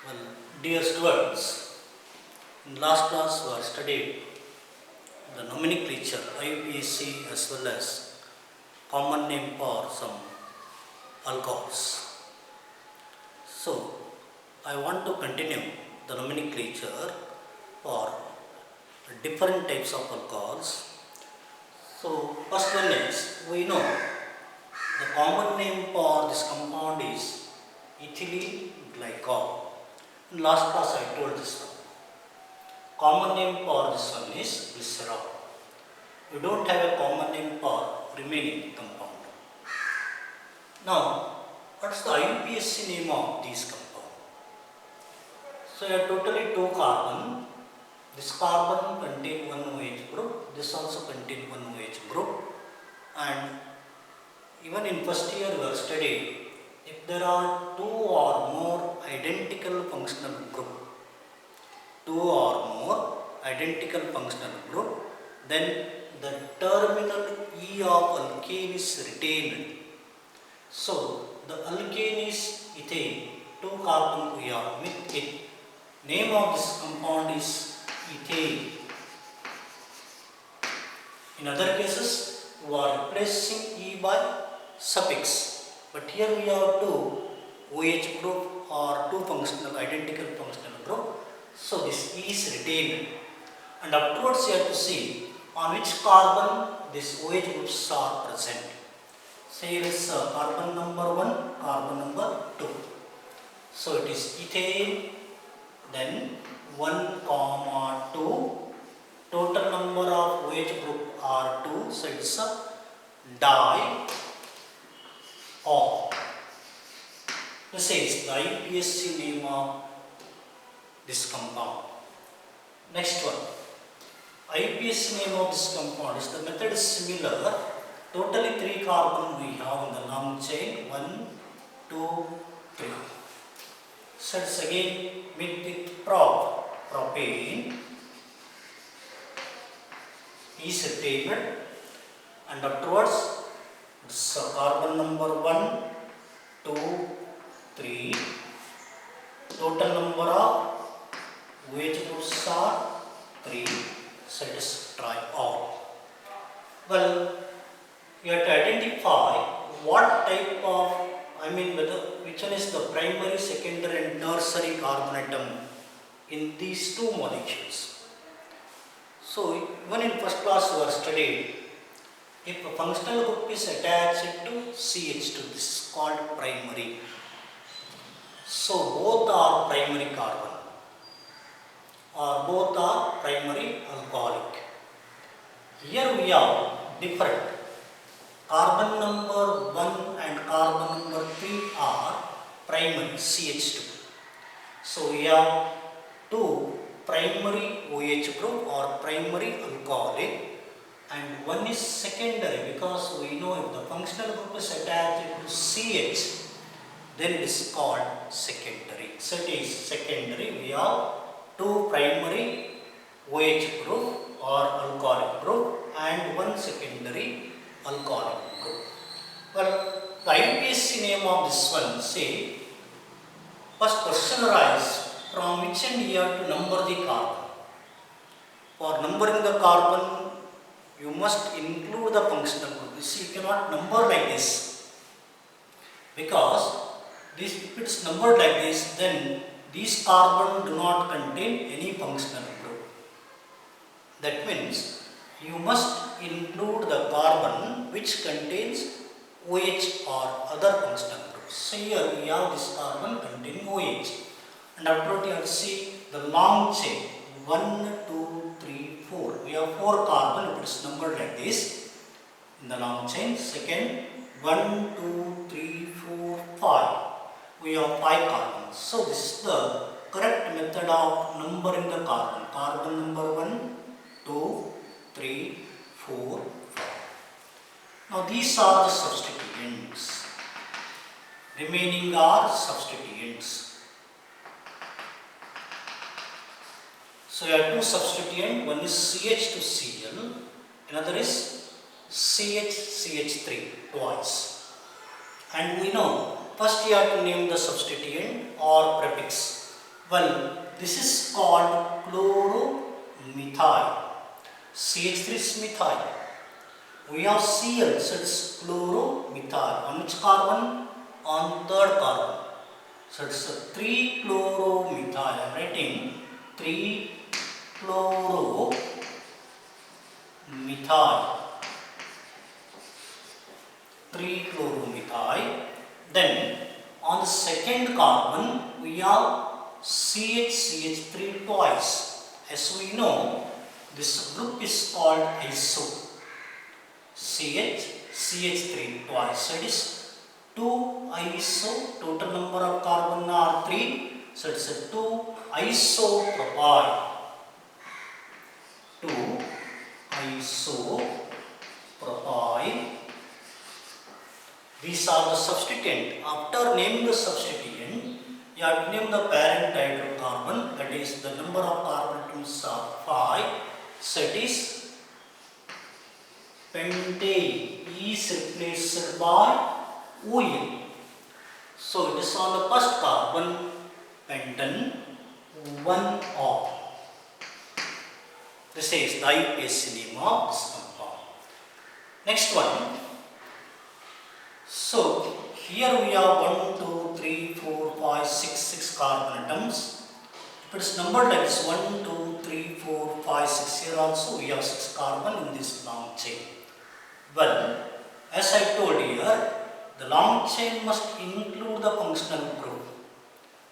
Well, dear students, in last class we have studied the nomenclature IUPAC as well as common name for some alcohols. So, I want to continue the nomenclature for different types of alcohols. So, first one is, we know the common name for this compound is ethylene glycol. In last class I told this one. Common name for this one is glycerol. We don't have a common name for remaining compound. Now, what's the IUPAC name of these compound? So, there are totally 2 carbon. This carbon contains one OH group. This also contains one OH group. And even in first year we have studied, if there are 2 or more identical functional group, 2 or more identical functional group, then the terminal E of alkane is retained. So, the alkane is ethane, 2 carbon we are with it. Name of this compound is ethane. In other cases, we are replacing E by suffix. But here we have 2 OH group or 2 identical functional group. So this E is retained. And afterwards you have to see on which carbon these OH groups are present. Say it is carbon number 1, carbon number 2. So it is ethane, then 1, 2. Total number of OH group are 2. So it is a di. This is the IUPAC name of this compound. Next one. IUPAC name of this compound is, the method is similar. Totally 3 carbon we have in the long chain. 1, 2, 3. So it's again mixed with propane is retained, and afterwards it's carbon number 1, 2, 3. Total number of OH groups are 3. So it is triol. Well, you have to identify what type of, which one is the primary, secondary and tertiary carbon atom in these 2 molecules. So, even in first class we have studied, if a functional group is attached to CH2, this is called primary. So, both are primary carbon or both are primary alcoholic. Here we have different. Carbon number 1 and carbon number 3 are primary CH2. So, we have 2 primary OH group or primary alcoholic, and 1 is secondary, because we know if the functional group is attached to CH, then it is called secondary. So it is secondary. We have 2 primary OH group or alcoholic group and 1 secondary alcoholic group. Well, the IUPAC name of this one, say, first question arises, from which end you have to number the carbon. For numbering the carbon, you must include the functional group. You see, you cannot number like this, because if it is numbered like this, then these carbon do not contain any functional group. That means you must include the carbon which contains OH or other functional groups. So here we have this carbon containing OH, and after you have to see the long chain 1, 2, 3, 4. We have 4 carbon if it is numbered like this in the long chain. Second, 1, 2, 3, 4, 5. We have 5 carbons. So this is the correct method of numbering the carbon. Carbon number 1, 2, 3, 4, 5. Now these are the substituents. Remaining are substituents. So you have 2 substituents. One is CH to Cl, another is CH3 twice. And we know first you have to name the substituent or prefix. Well, this is called chloromethyl. CH3 is methyl. We have Cl, so it's chloromethyl. On which carbon? On third carbon. So it's 3-chloromethyl. I am writing 3-chloromethyl. 3-chloromethyl. Then on the second carbon we have CH3 twice. As we know, this group is called iso. CH3 twice. So it is 2 iso. Total number of carbon are 3. So it's a 2 isopropyl. 2 isopropyl. These are the substituent. After naming the substituent, you have to name the parent hydrocarbon, that is the number of carbon atoms are 5. So it is pentane is replaced by OL. So it is on the first carbon, pentane 1R. This is the IUPAC name of this compound. Next one. So here we have 1, 2, 3, 4, 5, 6 carbon atoms. If it is numbered like this 1, 2, 3, 4, 5, 6, here also we have 6 carbon in this long chain. Well, as I told here, the long chain must include the functional group.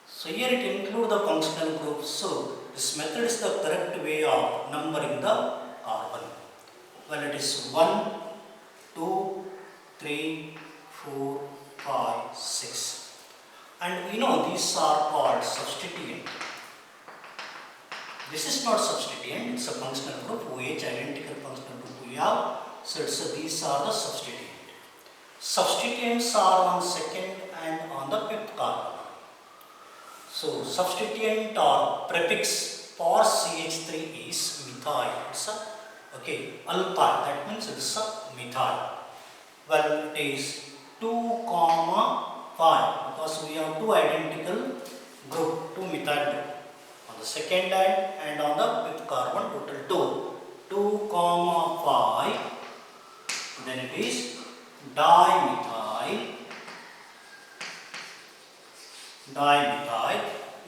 So here it includes the functional group. So this method is the correct way of numbering the carbon. Well, it is 1, 2, 3, 4, 5, 6. And we know these are called substituent. This is not substituent, it's a functional group, OH, identical functional group we have. So these are the substituent. Substituents are on second and on the fifth carbon. So substituent or prefix for CH3 is methyl. It's alkyl, that means it's a methyl. Well, it is 2, 5 because we have 2 identical group, 2 methyl group. On the second and on the fifth carbon, total 2, 5. Then it is dimethyl.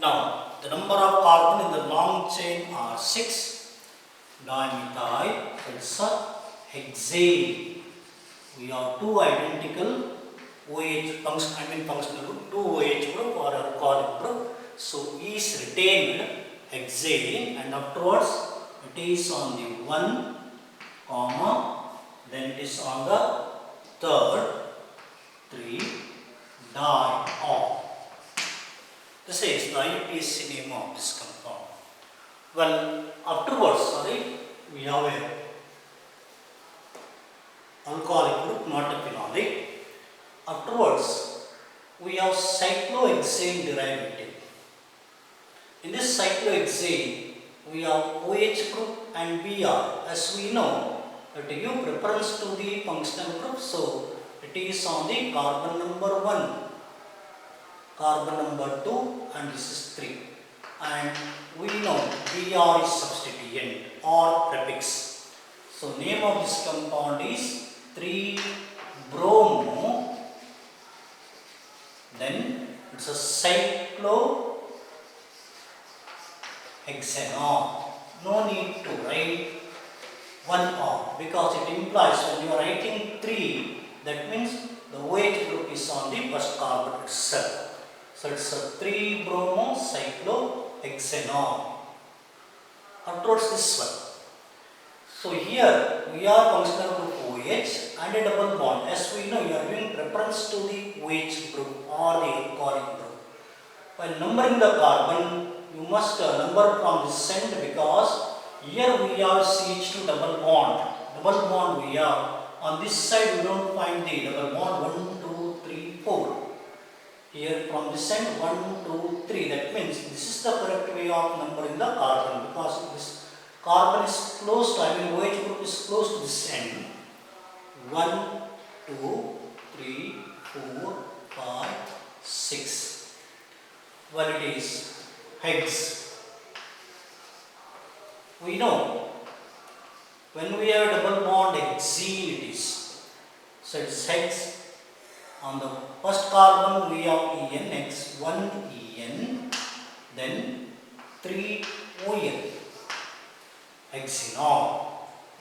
Now, the number of carbon in the long chain are 6. Dimethyl, it's a hexane. We have 2 identical OH functional group, 2 OH group or alcoholic group. So E is retained hexane, and afterwards it is on the 1, then it is on the third 3 diol. This is the IUPAC name of this compound. Well, afterwards, we have a alcoholic group, not a phenolic. Afterwards, we have cyclohexane derivative. In this cyclohexane, we have OH group and Br. As we know, that you give preference to the functional group, so it is on the carbon number 1, carbon number 2, and this is 3. And we know Br is substituent or prefix. So name of this compound is 3-bromo. Then it's a cyclohexanol. No need to write 1R because it implies when you are writing 3, that means the OH group is on the first carbon itself. So it's a 3-bromo cyclohexanol. Afterwards this one. So here we are functional group OH and a double bond. As we know, you are giving preference to the OH group or the alcoholic group. While numbering the carbon, you must number from this end because here we have CH2 double bond. Double bond we have. On this side we don't find the double bond 1, 2, 3, 4. Here from this end 1, 2, 3. That means this is the correct way of numbering the carbon because this carbon is close to, OH group is close to this end. 1, 2, 3, 4, 5, 6. Well, it is hex. We know when we have double bond hexene it is. So it's hex. On the first carbon we have En, X, 1 En, then 3 On, hexenol,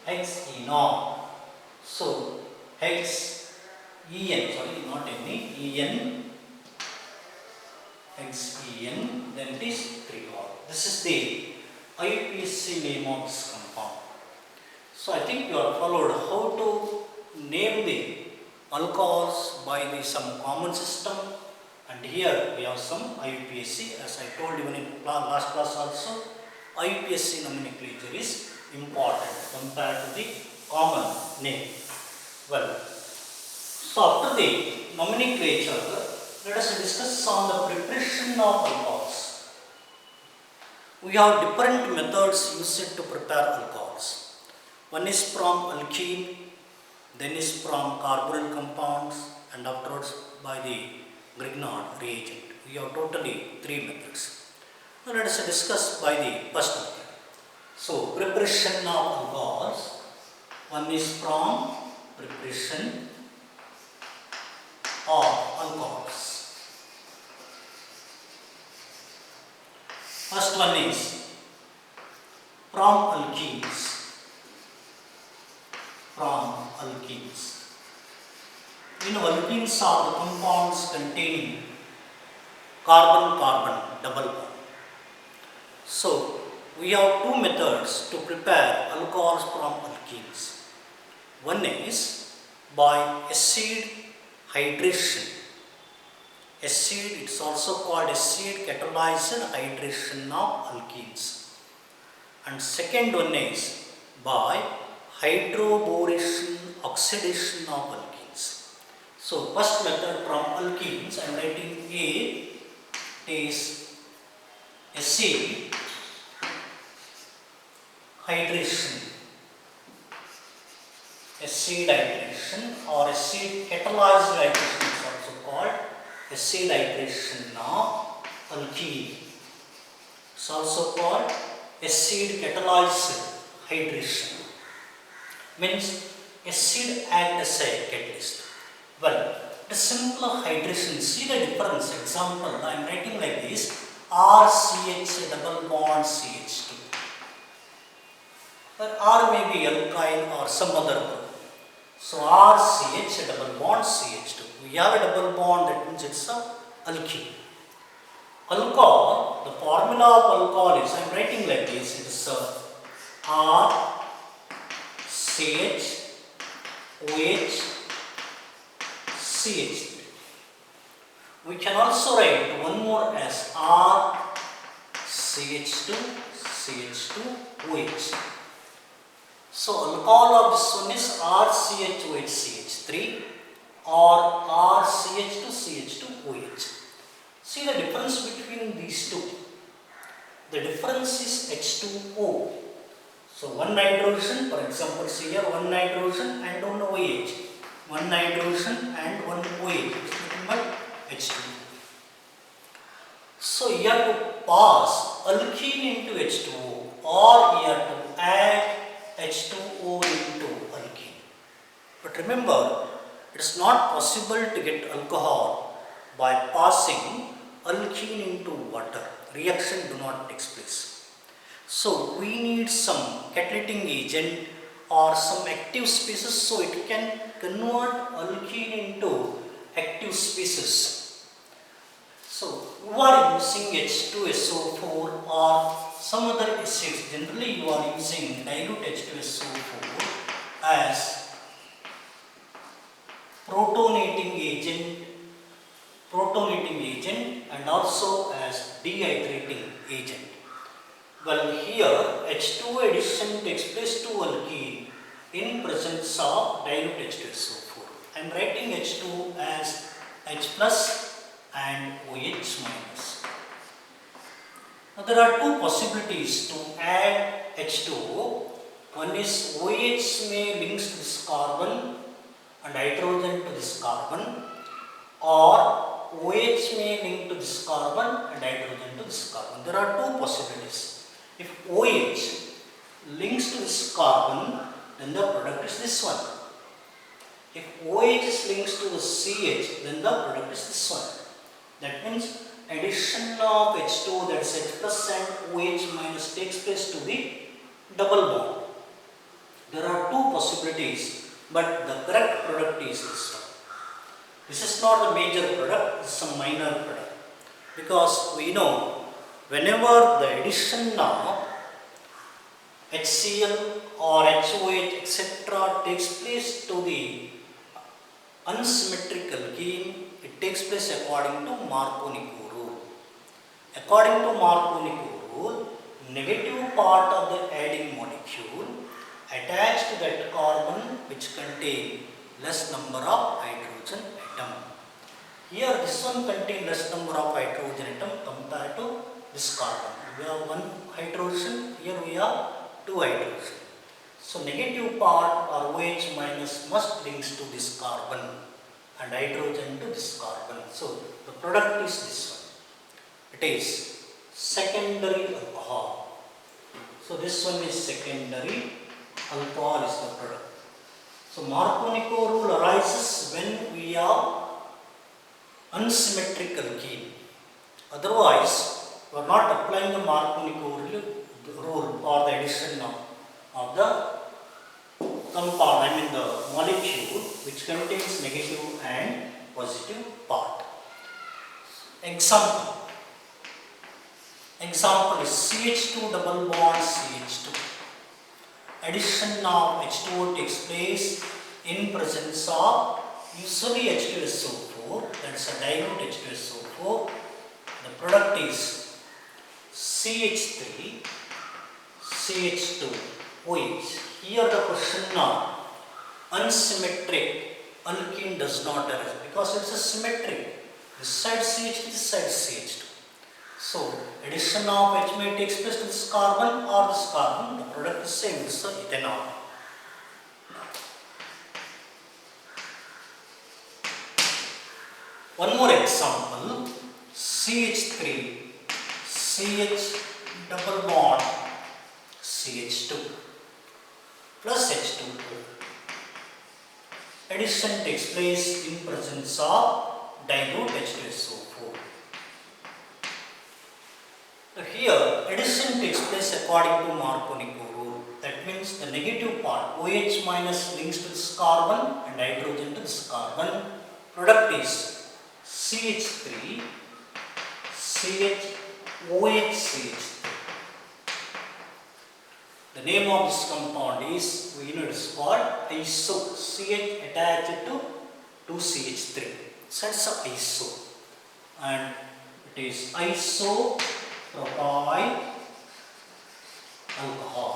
hexenol. So hex En, sorry, not Ne, En, hexen, then it is 3-ol. This is the IUPAC name of this compound. So I think you have followed how to name the alcohols by the some common system, and here we have some IUPAC. As I told you in last class also, IUPAC nomenclature is important compared to the common name. Well, so after the nomenclature, let us discuss on the preparation of alcohols. We have different methods used to prepare alcohols. One is from alkene, then is from carbonyl compounds, and afterwards by the Grignard reagent. We have totally 3 methods. Now let us discuss by the first method. So preparation of alcohols. One is from preparation of alcohols. First one is from alkenes. From alkenes. You know, alkenes are the compounds containing carbon-carbon double bond. So we have 2 methods to prepare alcohols from alkenes. One is by acid hydration. Acid, it's also called acid catalyzed hydration of alkenes. And second one is by hydroboration-oxidation of alkenes. So first method from alkenes, I am writing A is acid hydration. Acid hydration or acid catalyzed hydration is also called acid hydration of alkene. It's also called acid catalyzed hydration. Means acid act as a catalyst. Well, the simple hydration, see the difference. Example, I am writing like this: RCH double bond CH2. But R may be alkyl or some other group. So RCH double bond CH2. We have a double bond, that means it's a alkene. Alcohol, the formula of alcohol is, I am writing like this: it is R CH OH CH3. We can also write one more as R CH2 CH2 OH. So alcohol of this one is RCHOH CH3 or RCH2 CH2 OH. See the difference between these two. The difference is H2O. So one nitrogen, for example, see here one nitrogen and one OH. One nitrogen and one OH. It's nothing but H2. So you have to pass alkene into H2O, or you have to add H2O into alkene. But remember, it is not possible to get alcohol by passing alkene into water. Reaction do not take place. So we need some catalytic agent or some active species, so it can convert alkene into active species. So you are using H2SO4 or some other acids. Generally you are using dilute H2SO4 as protonating agent and also as dehydrating agent. Well, here H2 addition takes place to alkene in presence of dilute H2SO4. I am writing H2 as H plus and OH minus. Now there are 2 possibilities to add H2O. One is OH may links to this carbon and hydrogen to this carbon, or OH may link to this carbon and hydrogen to this carbon. There are two possibilities. If OH links to this carbon, then the product is this one. If OH links to the CH, then the product is this one. That means addition of H2, that is H plus and OH minus, takes place to the double bond. There are two possibilities, but the correct product is this one. This is not a major product, this is a minor product. Because we know whenever the addition of HCl or HOH etc. takes place to the unsymmetric alkene, it takes place according to Markovnikov rule. According to Markovnikov rule, negative part of the adding molecule attached to that carbon which contain less number of hydrogen atom. Here this one contains less number of hydrogen atom compared to this carbon. We have one hydrogen, here we have two hydrogen. So negative part or OH minus must links to this carbon and hydrogen to this carbon. So the product is this one. It is secondary alcohol. So this one is secondary alcohol is the product. So Markovnikov rule arises when we have unsymmetric alkene. Otherwise, we are not applying the Markovnikov rule for the addition of the compound, the molecule which contains negative and positive part. Example is CH2 double bond CH2. Addition of H2O takes place in presence of usually H2SO4, that is a dilute H2SO4. The product is CH3, CH2, OH. Here the question of unsymmetric alkene does not arise because it is a symmetric. This side CH2, this side CH2. So addition of H may takes place to this carbon or this carbon. The product is same. This is ethanol. One more example. CH3, CH double bond CH2 plus H2O. Addition takes place in presence of dilute H2SO4. Here addition takes place according to Markovnikov rule. That means the negative part OH minus links to this carbon and hydrogen to this carbon. Product is CH3, CH, OH, CH3. The name of this compound is, we know it is called iso, CH attached to 2CH3. So it's a iso. And it is isopropyl alcohol.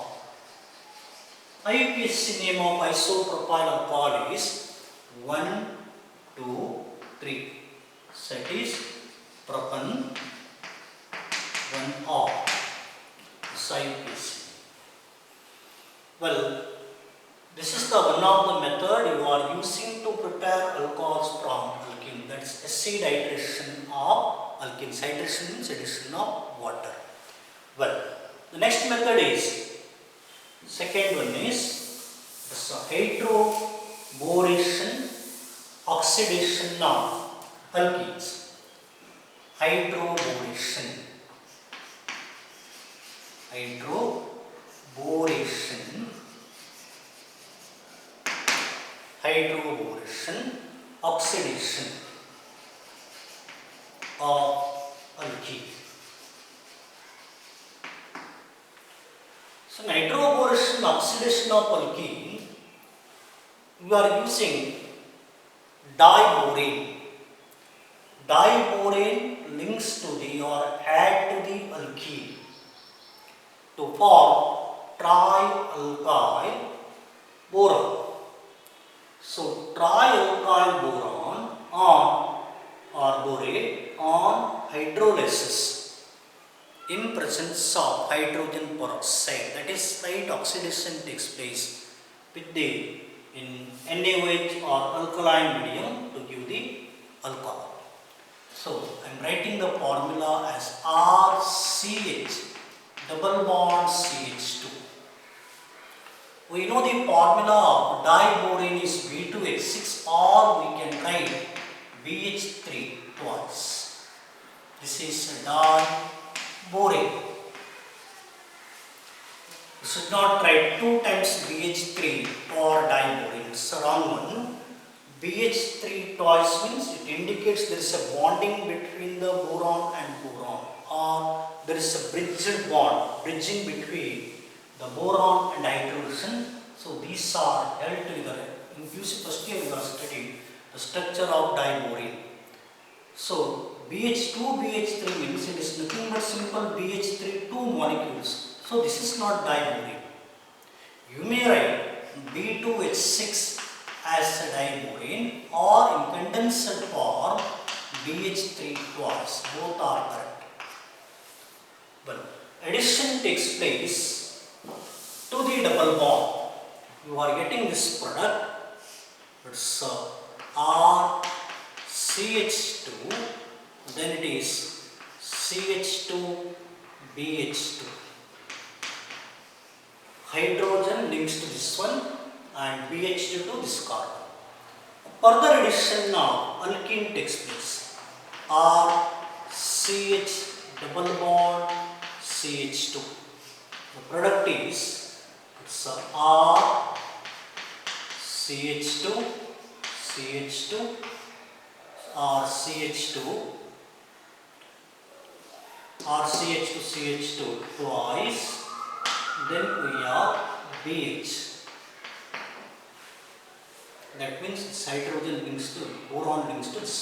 IUPAC name of isopropyl alcohol is 1, 2, 3. So it is propan 1R. This IUPAC. Well, this is the one of the method you are using to prepare alcohols from alkene. That is acid hydration of alkenes. Hydration means addition of water. Well, the next method is, second one is hydroboration-oxidation of alkenes. Hydroboration. Hydroboration-oxidation of alkene. So, hydroboration-oxidation of alkene, we are using diborane. Diborane links to the or add to the alkene to form trialkyl boron. So trialkyl boron on or borate on hydrolysis in presence of hydrogen peroxide, that is slight oxidation takes place with the in NaOH or alkaline medium to give the alcohol. So I am writing the formula as RCH, double bond CH2. We know the formula of diborane is B2H6, or we can write BH3 twice. This is diborane. You should not write 2 times BH3 for diborane. It's a wrong one. BH3 twice means it indicates there is a bonding between the boron and boron, or there is a bridged bond, bridging between the boron and hydrogen. So these are held together. In UC first year we are studying the structure of diborane. So BH2 BH3 means it is nothing but simple BH3 2 molecules. So this is not diborane. You may write B2H6 as a diborane, or in condensed form BH3 twice. Both are correct. But addition takes place to the double bond. You are getting this product. It's RCH2, then it is CH2 BH2. Hydrogen links to this one and BH2 to this carbon. Further addition now, alkene takes place. RCH double bond CH2. The product is RCH2 CH2 CH2 twice. Then we have BH. That means this hydrogen links to boron links to this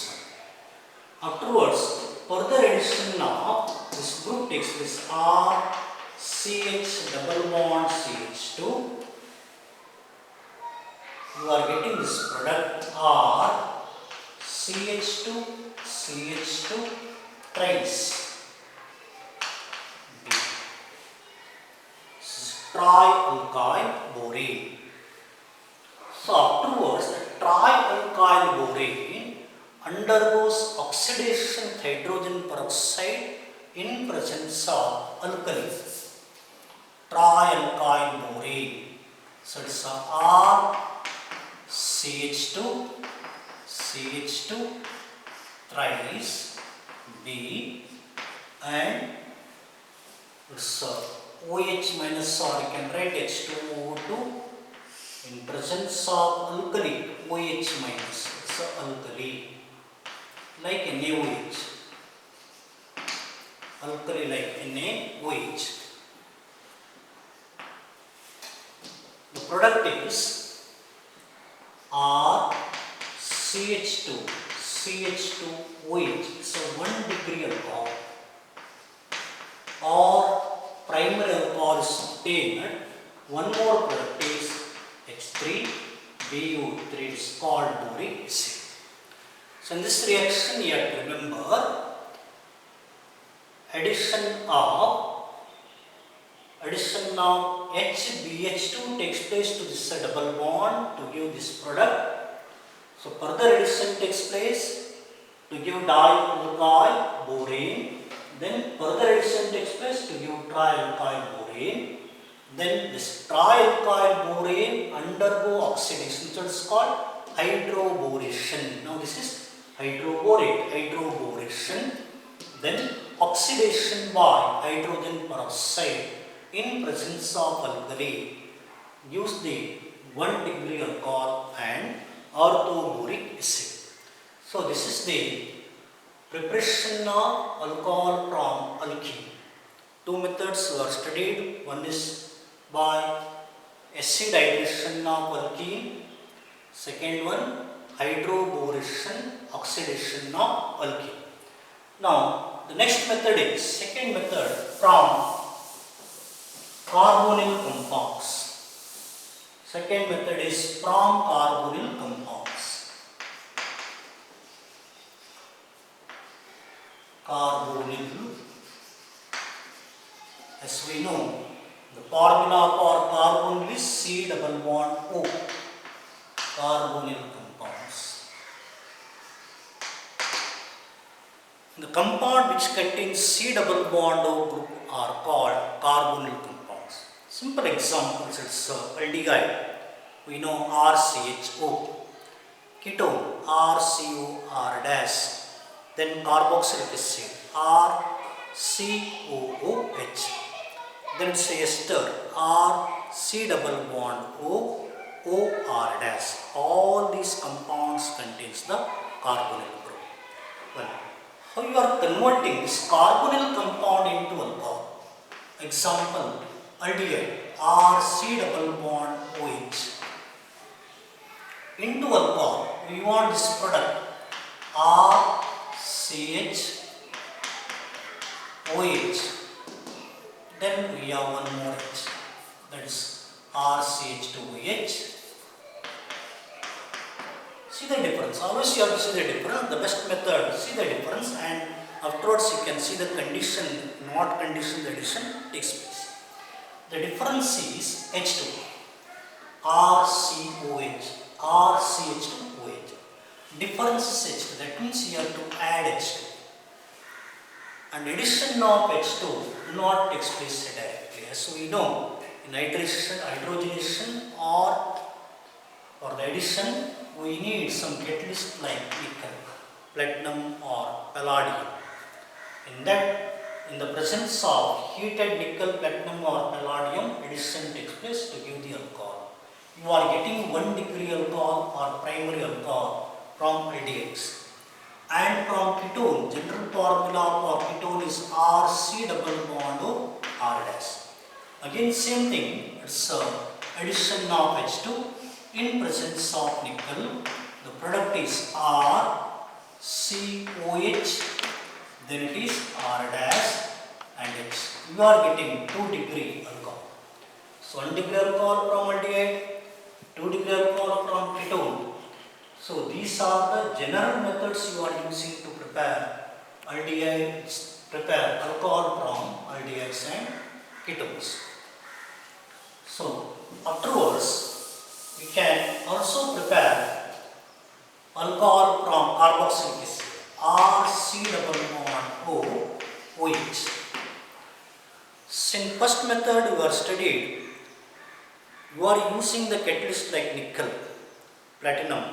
one. Afterwards, further addition now, this group takes place RCH double bond CH2. You are getting this product RCH2 CH2 thrice. Trialkyl borane. So afterwards, the trialkyl borane undergoes oxidation with hydrogen peroxide in presence of alkali. Trialkyl borane. So it's RCH2 CH2 thrice B, and it's OH minus, or you can write H2O2 in presence of alkali, OH minus. It's alkali, like NaOH. Alkali like NaOH. The product is RCH2 CH2OH. So 1 degree alcohol, or primary alcohol is obtained. One more product is H3BU3, is called boric acid. So in this reaction you have to remember addition of HBH2 takes place to this double bond to give this product. So further addition takes place to give dialkyl borane. Then further addition takes place to give trialkyl borane. Then this trialkyl borane undergo oxidation, so it's called hydroboration. Now this is hydroboration. Then oxidation by hydrogen peroxide in presence of alkali gives the 1 degree alcohol and orthoboric acid. So this is the preparation of alcohol from alkene. 2 methods were studied. One is by acid hydration of alkene. Second one, hydroboration-oxidation of alkene. Now the next method is second method from carbonyl compounds. Second method is from carbonyl compounds. Carbonyl, as we know, the formula for carbonyl is C double bond O. Carbonyl compounds. The compound which contains C double bond O group are called carbonyl compounds. Simple examples, it's aldehyde. We know RCHO. Ketone RCOR dash. Then carboxylic acid RCOOH. Then it's ester RC double bond OR dash. All these compounds contains the carbonyl group. Well, how you are converting this carbonyl compound into alcohol? Example, aldehyde RC double bond OH. Into alcohol, we want this product RCHOH. Then we have one more H, that is RCH2OH. See the difference. Always you have to see the difference. The best method, see the difference, and afterwards you can see the condition, not condition, the addition takes place. The difference is H2, RCOH, RCH2OH. Difference is H2. That means you have to add H2. And addition of H2 not takes place directly. As we know, in hydrogenation or for the addition, we need some catalyst like nickel, platinum or palladium. In the presence of heated nickel, platinum or palladium, addition takes place to give the alcohol. You are getting 1 degree alcohol or primary alcohol from aldehydes. And from ketone, general formula for ketone is RC double bond O R dash. Again same thing, it's addition of H2 in presence of nickel. The product is RCOH, then it is R dash and H. You are getting 2 degree alcohol. So 1 degree alcohol from aldehyde, 2 degree alcohol from ketone. So these are the general methods you are using to prepare alcohol from aldehydes and ketones. So afterwards, we can also prepare alcohol from carboxylic acid RC double bond OH. In first method you are studied, you are using the catalyst like nickel, platinum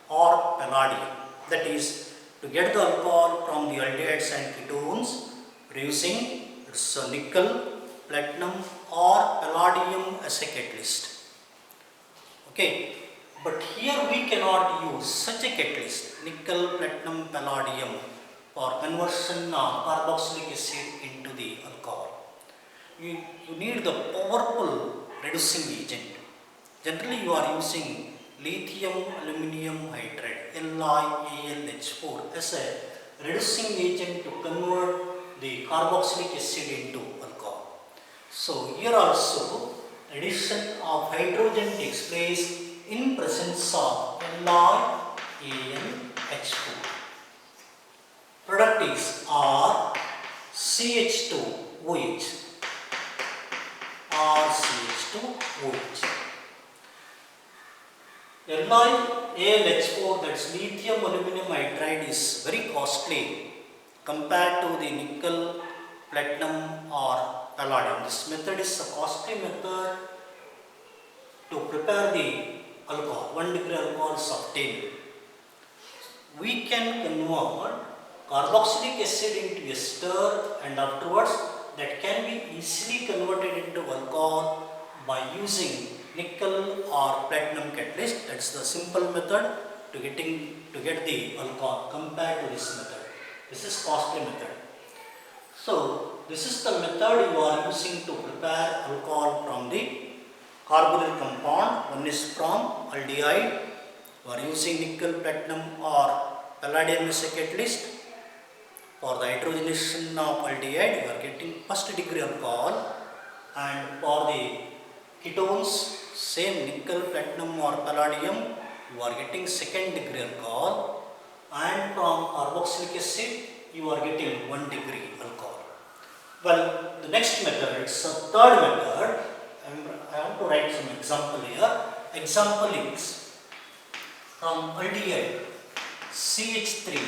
or palladium. That is, to get the alcohol from the aldehydes and ketones, using nickel, platinum or palladium as a catalyst. Okay, but here we cannot use such a catalyst, nickel, platinum, palladium, for conversion of carboxylic acid into the alcohol. You need the powerful reducing agent. Generally you are using lithium aluminum hydride LiAlH4 as a reducing agent to convert the carboxylic acid into alcohol. So here also addition of hydrogen takes place in presence of LiAlH4. Product is RCH2OH. RCH2OH. LiAlH4, that's lithium aluminum hydride, is very costly compared to the nickel, platinum or palladium. This method is a costly method to prepare the alcohol. 1 degree alcohol is obtained. We can convert carboxylic acid into ester, and afterwards that can be easily converted into alcohol by using nickel or platinum catalyst. That's the simple method to get the alcohol compared to this method. This is costly method. So this is the method you are using to prepare alcohol from the carbonyl compound. One is from aldehyde. You are using nickel, platinum or palladium as a catalyst. For the hydrogenation of aldehyde, you are getting first degree alcohol, and for the ketones, same nickel, platinum or palladium, you are getting second degree alcohol, and from carboxylic acid, you are getting 1 degree alcohol. Well, the next method, it's a third method. I have to write some example here. Example is from aldehyde CH3